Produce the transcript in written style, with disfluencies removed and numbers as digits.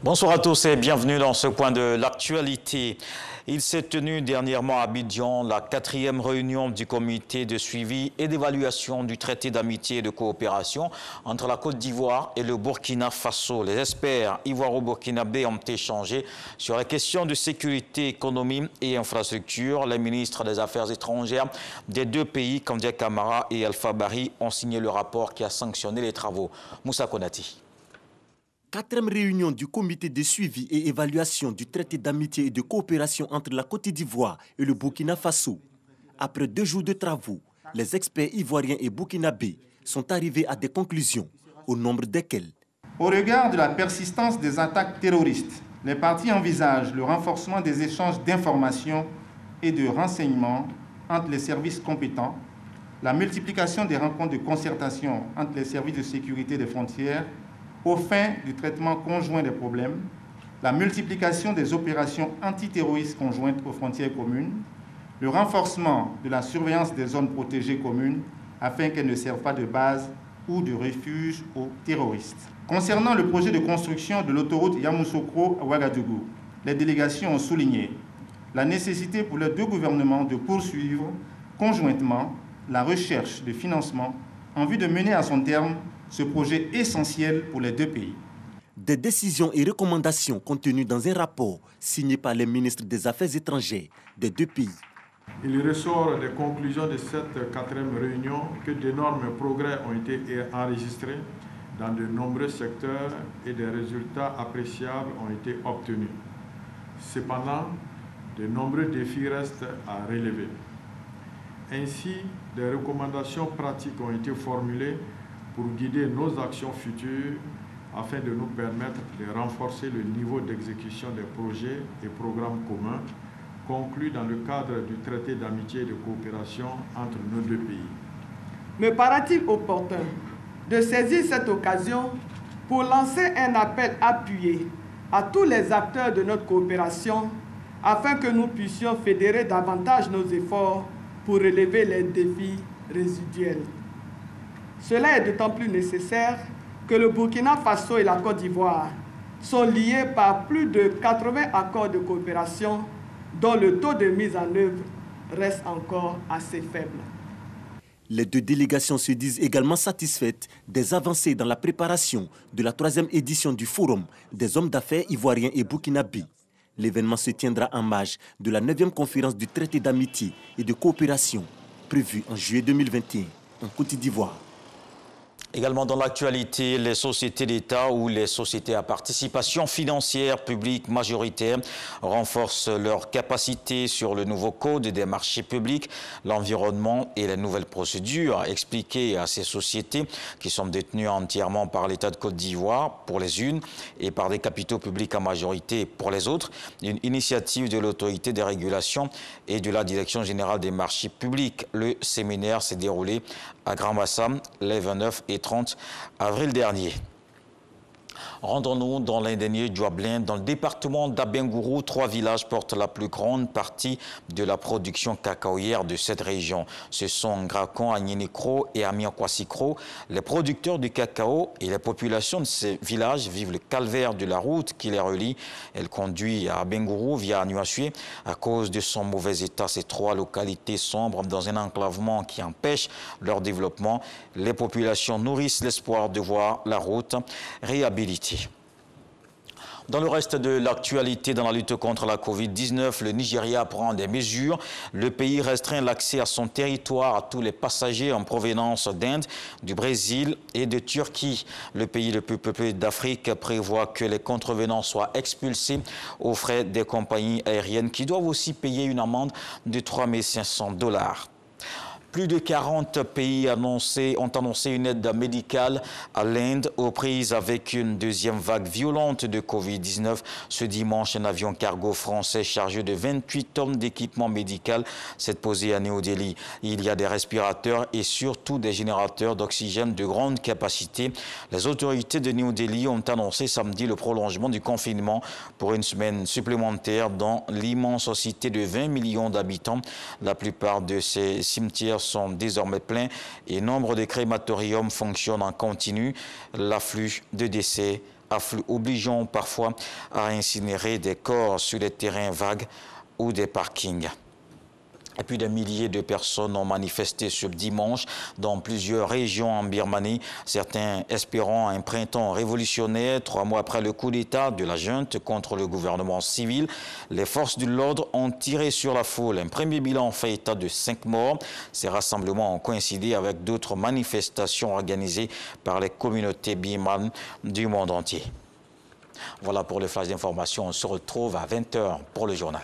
Bonsoir à tous et bienvenue dans ce point de l'actualité. Il s'est tenu dernièrement à Abidjan la 4e réunion du comité de suivi et d'évaluation du traité d'amitié et de coopération entre la Côte d'Ivoire et le Burkina Faso. Les experts ivoiro-burkinabés ont échangé sur les questions de sécurité, économie et infrastructure. Les ministres des Affaires étrangères des deux pays, Kandia Camara et Alpha Barry, ont signé le rapport qui a sanctionné les travaux. Moussa Konati. 4e réunion du comité de suivi et évaluation du traité d'amitié et de coopération entre la Côte d'Ivoire et le Burkina Faso. Après 2 jours de travaux, les experts ivoiriens et burkinabés sont arrivés à des conclusions, au nombre desquelles. Au regard de la persistance des attaques terroristes, les parties envisagent le renforcement des échanges d'informations et de renseignements entre les services compétents, la multiplication des rencontres de concertation entre les services de sécurité des frontières aux fins du traitement conjoint des problèmes, la multiplication des opérations antiterroristes conjointes aux frontières communes, le renforcement de la surveillance des zones protégées communes afin qu'elles ne servent pas de base ou de refuge aux terroristes. Concernant le projet de construction de l'autoroute Yamoussoukro à Ouagadougou, les délégations ont souligné la nécessité pour les deux gouvernements de poursuivre conjointement la recherche de financement en vue de mener à son terme ce projet essentiel pour les deux pays. Des décisions et recommandations contenues dans un rapport signé par les ministres des Affaires étrangères des deux pays. Il ressort des conclusions de cette 4e réunion que d'énormes progrès ont été enregistrés dans de nombreux secteurs et des résultats appréciables ont été obtenus. Cependant, de nombreux défis restent à relever. Ainsi, des recommandations pratiques ont été formulées pour guider nos actions futures afin de nous permettre de renforcer le niveau d'exécution des projets et programmes communs conclus dans le cadre du traité d'amitié et de coopération entre nos deux pays. Me paraît-il opportun de saisir cette occasion pour lancer un appel appuyé à tous les acteurs de notre coopération afin que nous puissions fédérer davantage nos efforts pour relever les défis résiduels. Cela est d'autant plus nécessaire que le Burkina Faso et la Côte d'Ivoire sont liés par plus de 80 accords de coopération dont le taux de mise en œuvre reste encore assez faible. Les deux délégations se disent également satisfaites des avancées dans la préparation de la 3e édition du Forum des hommes d'affaires ivoiriens et burkinabés. L'événement se tiendra en marge de la 9e conférence du traité d'amitié et de coopération prévue en juillet 2021 en Côte d'Ivoire. Également dans l'actualité, les sociétés d'État ou les sociétés à participation financière publique majoritaire renforcent leurs capacités sur le nouveau code des marchés publics, l'environnement et les nouvelles procédures expliquées à ces sociétés qui sont détenues entièrement par l'État de Côte d'Ivoire pour les unes et par des capitaux publics en majorité pour les autres. Une initiative de l'autorité des régulations et de la Direction générale des marchés publics. Le séminaire s'est déroulé à Grand-Bassam les 29 et 30 avril dernier. Rendons-nous dans l'Indénié Djouablin, dans le département d'Abengourou. 3 villages portent la plus grande partie de la production cacaoyère de cette région. Ce sont Ngrakon, Agninikro et Amiakwassikro. Les producteurs du cacao et les populations de ces villages vivent le calvaire de la route qui les relie. Elle conduit à Abengourou via Nuassué. À cause de son mauvais état, ces 3 localités sombrent dans un enclavement qui empêche leur développement. Les populations nourrissent l'espoir de voir la route réhabilitée. Dans le reste de l'actualité, dans la lutte contre la Covid-19, le Nigeria prend des mesures. Le pays restreint l'accès à son territoire à tous les passagers en provenance d'Inde, du Brésil et de Turquie. Le pays le plus peuplé d'Afrique prévoit que les contrevenants soient expulsés aux frais des compagnies aériennes qui doivent aussi payer une amende de 3 500 $. Plus de 40 pays ont annoncé une aide médicale à l'Inde aux prises avec une deuxième vague violente de Covid-19. Ce dimanche, un avion cargo français chargé de 28 tonnes d'équipement médical s'est posé à New Delhi. Il y a des respirateurs et surtout des générateurs d'oxygène de grande capacité. Les autorités de New Delhi ont annoncé samedi le prolongement du confinement pour une semaine supplémentaire dans l'immense cité de 20 millions d'habitants. La plupart de ces cimetières sont désormais pleins et nombre de crématoriums fonctionnent en continu. L'afflux de décès affluent, obligeant parfois à incinérer des corps sur des terrains vagues ou des parkings. Et puis des milliers de personnes ont manifesté ce dimanche dans plusieurs régions en Birmanie, certains espérant un printemps révolutionnaire 3 mois après le coup d'État de la junte contre le gouvernement civil. Les forces de l'ordre ont tiré sur la foule. Un premier bilan fait état de 5 morts. Ces rassemblements ont coïncidé avec d'autres manifestations organisées par les communautés birmanes du monde entier. Voilà pour le flash d'information. On se retrouve à 20 h pour le journal.